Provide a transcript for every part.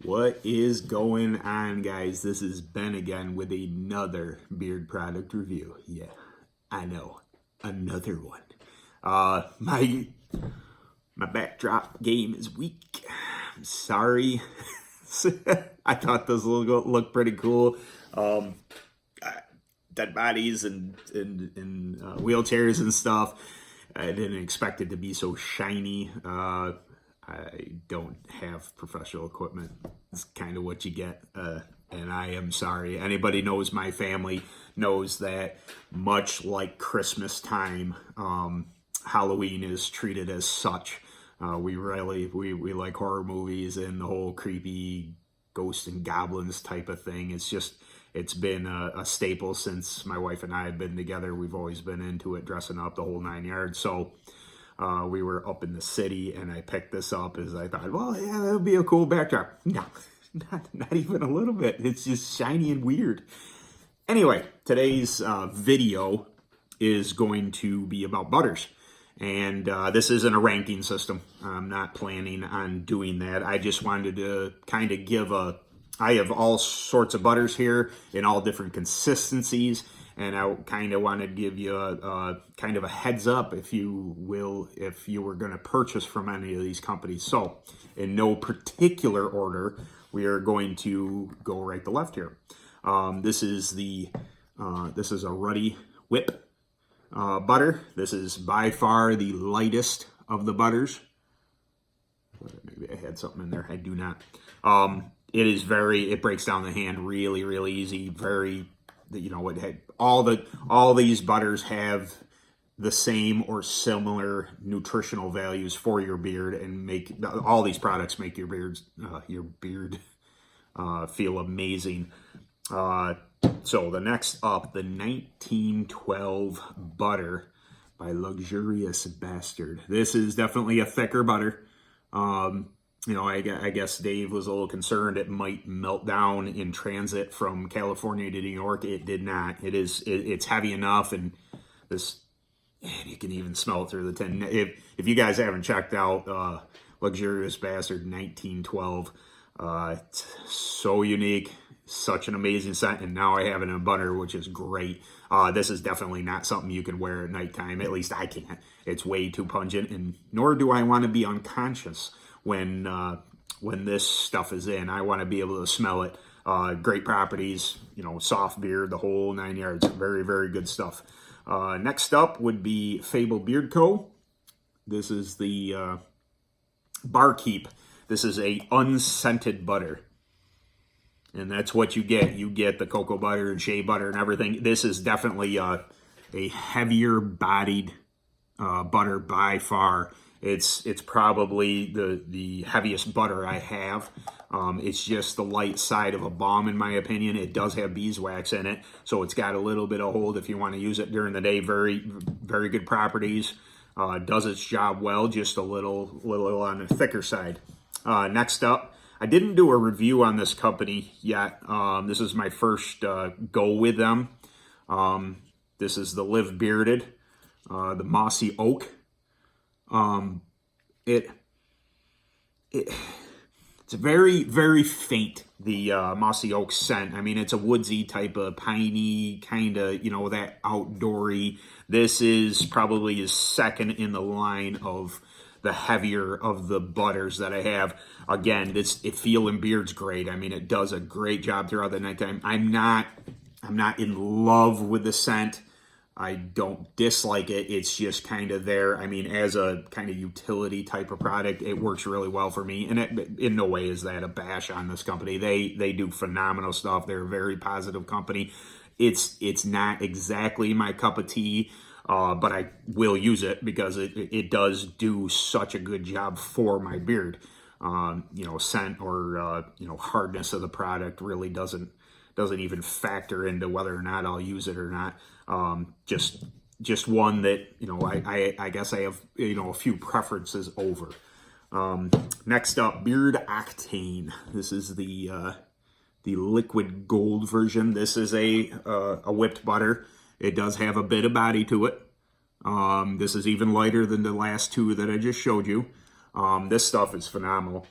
What is going on, guys? This is Ben again with another beard product review. Yeah, I know, another one. My backdrop game is weak. I'm sorry. I thought this looked pretty cool. Dead bodies and wheelchairs and stuff. I didn't expect it to be so shiny. I don't have professional equipment. It's kind of what you get. And I am sorry. Anybody knows my family knows that much like Christmas time, Halloween is treated as such. We like horror movies and the whole creepy ghosts and goblins type of thing. It's been a staple since my wife and I have been together. We've always been into it, dressing up the whole 9 yards. So we were up in the city and I picked this up as I thought, well, yeah, that'll be a cool backdrop. No, not even a little bit. It's just shiny and weird. Anyway, today's video is going to be about butters. And this isn't a ranking system. I'm not planning on doing that. I just wanted to kind of give I have all sorts of butters here in all different consistencies. And I kind of want to give you a kind of a heads up, if you will, if you were going to purchase from any of these companies. So in no particular order, we are going to go right to left here. This is a Ruddy Whip butter. This is by far the lightest of the butters. Maybe I had something in there. I do not. It breaks down the hand really, really easy. All these butters have the same or similar nutritional values for your beard, and all these products make your beard feel amazing. So the next up, the 1912 butter by Luxurious Bastard. This is definitely a thicker butter. I guess Dave was a little concerned it might melt down in transit from California to New York. It did not. It's heavy enough, and you can even smell it through the tin. If you guys haven't checked out Luxurious Bastard 1912, it's so unique, such an amazing scent, and now I have it in a butter, which is great. This is definitely not something you can wear at nighttime. At least I can't. It's way too pungent, and nor do I want to be unconscious when this stuff is in. I want to be able to smell it. Great properties, soft beard, the whole 9 yards. Very, very good stuff. Next up would be Fabled Beard Co. This is the Barkeep. This is a unscented butter. And that's what you get. You get the cocoa butter and shea butter and everything. This is definitely a heavier bodied butter by far. It's probably the heaviest butter I have. It's just the light side of a balm, in my opinion. It does have beeswax in it, so it's got a little bit of hold if you want to use it during the day. Very, very good properties. Does its job well, just a little on the thicker side. Next up, I didn't do a review on this company yet. This is my first go with them. This is the Live Bearded, the Mossy Oak. It's very, very faint, the Mossy Oak scent. I mean, it's a woodsy type of piney, kind of, that outdoory. This is probably is second in the line of the heavier of the butters that I have. Again, it feeling beard's great. I mean, it does a great job throughout the nighttime. I'm not in love with the scent. I don't dislike it. It's just kind of there. I mean, as a kind of utility type of product, it works really well for me. And in no way is that a bash on this company. They do phenomenal stuff. They're a very positive company. It's not exactly my cup of tea, but I will use it because it does do such a good job for my beard. Scent or hardness of the product really doesn't even factor into whether or not I'll use it or not. Just one that, I guess I have, a few preferences over. Next up, Beard Octane. This is the liquid gold version. This is a whipped butter. It does have a bit of body to it. This is even lighter than the last two that I just showed you. This stuff is phenomenal.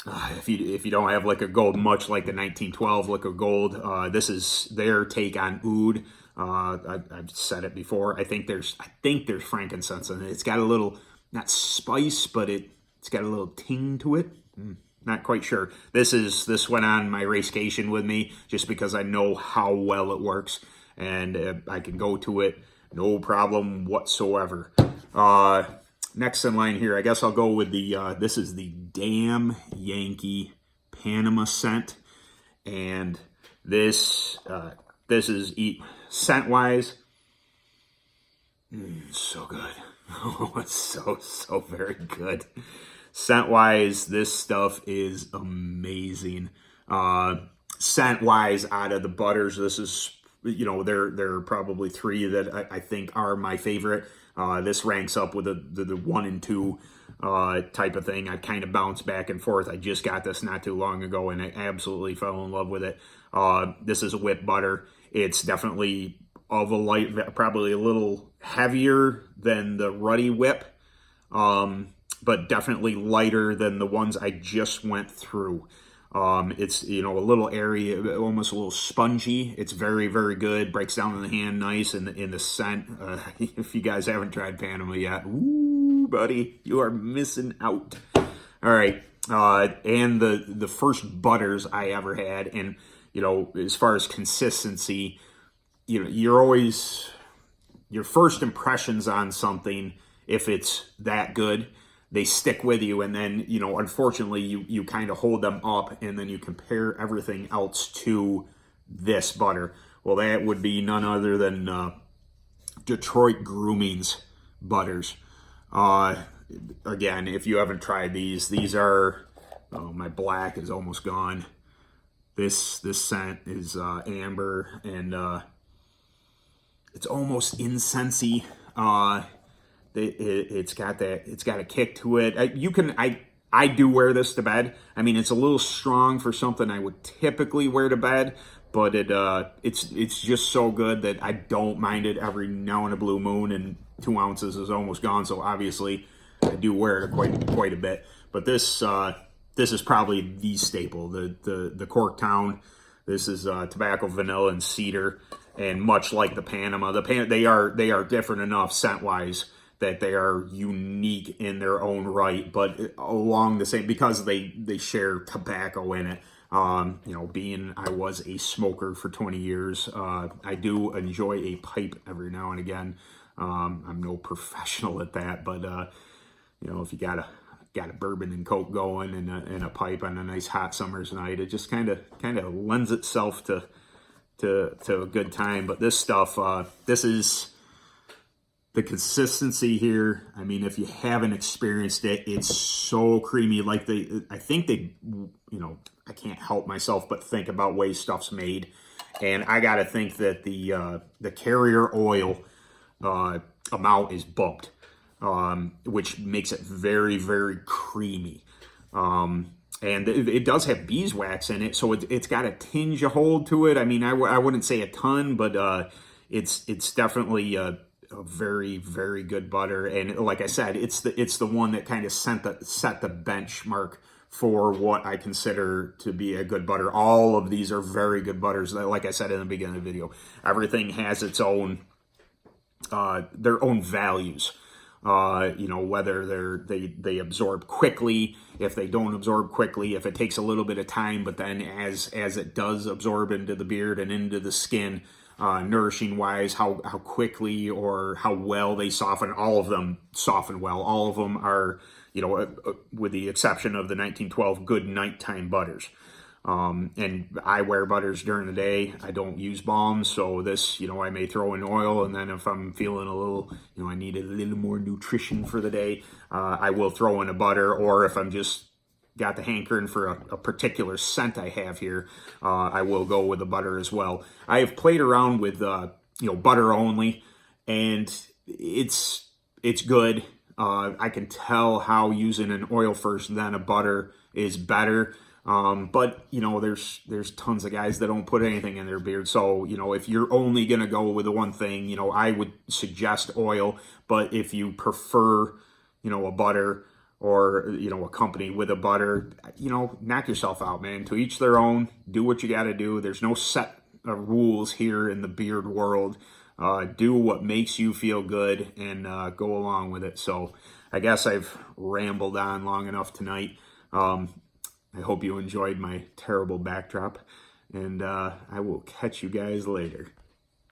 if you don't have liquid gold, much like the 1912 liquid gold, this is their take on oud. I've said it before. I think there's frankincense in it. It's got a little, not spice, but it's got a little ting to it. Not quite sure. This went on my racecation with me just because I know how well it works, and I can go to it no problem whatsoever. Next in line here, I guess I'll go with this is the Damn Yankee Panama scent. And this is, scent-wise, so good. Oh, it's so very good. Scent-wise, this stuff is amazing. Scent-wise, out of the butters, this is, there are probably 3 that I think are my favorite. This ranks up with the 1 and 2 type of thing. I kind of bounce back and forth. I just got this not too long ago, and I absolutely fell in love with it. This is a whip butter. It's definitely of a light, probably a little heavier than the Ruddy Whip, but definitely lighter than the ones I just went through. It's, a little airy, almost a little spongy. It's very, very good. Breaks down in the hand nice, and in the scent. If you guys haven't tried Panama yet, ooh, buddy, you are missing out. All right, and the first butters I ever had, and as far as consistency, you're always, your first impressions on something, if it's that good, they stick with you, and then, unfortunately, you kind of hold them up, and then you compare everything else to this butter. Well, that would be none other than Detroit Grooming's butters. Again, if you haven't tried these are, my black is almost gone. This scent is amber, and it's almost incensey. It's got a kick to it. I do wear this to bed. I mean, it's a little strong for something I would typically wear to bed, but it's just so good that I don't mind it every now and a blue moon, and 2 ounces is almost gone. So obviously I do wear it quite a bit, but this is probably the staple, the Corktown. This is tobacco, vanilla, and cedar, and much like the Panama, they are different enough scent-wise that they are unique in their own right, but along the same, because they share tobacco in it. Being I was a smoker for 20 years, I do enjoy a pipe every now and again. I'm no professional at that, but if you got a bourbon and Coke going and a pipe on a nice hot summer's night, it just kind of lends itself to a good time. But this stuff, this is the consistency here. I mean, if you haven't experienced it, it's so creamy. Like I think I can't help myself but think about ways stuff's made, and I got to think that the carrier oil amount is bumped, which makes it very, very creamy. And it does have beeswax in it, so it's got a tinge of hold to it. I mean, I wouldn't say a ton, but it's definitely a very, very good butter. And like I said, it's the one that kind of set the benchmark for what I consider to be a good butter. All of these are very good butters. Like I said in the beginning of the video, everything has its own their own values. Whether they absorb quickly, if they don't absorb quickly, if it takes a little bit of time, but then as it does absorb into the beard and into the skin, nourishing wise, how quickly or how well they soften. All of them soften well. All of them are, with the exception of the 1912, good nighttime butters. And I wear butters during the day. I don't use balms, so this, I may throw in oil, and then if I'm feeling a little, I need a little more nutrition for the day, I will throw in a butter. Or if I'm just got the hankering for a particular scent I have here, I will go with the butter as well. I have played around with, butter only, and it's good. I can tell how using an oil first, then a butter is better. But there's tons of guys that don't put anything in their beard. So, if you're only going to go with the one thing, I would suggest oil. But if you prefer, a butter or, you know, a company with a butter, you know, knock yourself out, man. To each their own. Do what you got to do. There's no set rules here in the beard world. Do what makes you feel good and go along with it. So I guess I've rambled on long enough tonight. I hope you enjoyed my terrible backdrop, and I will catch you guys later.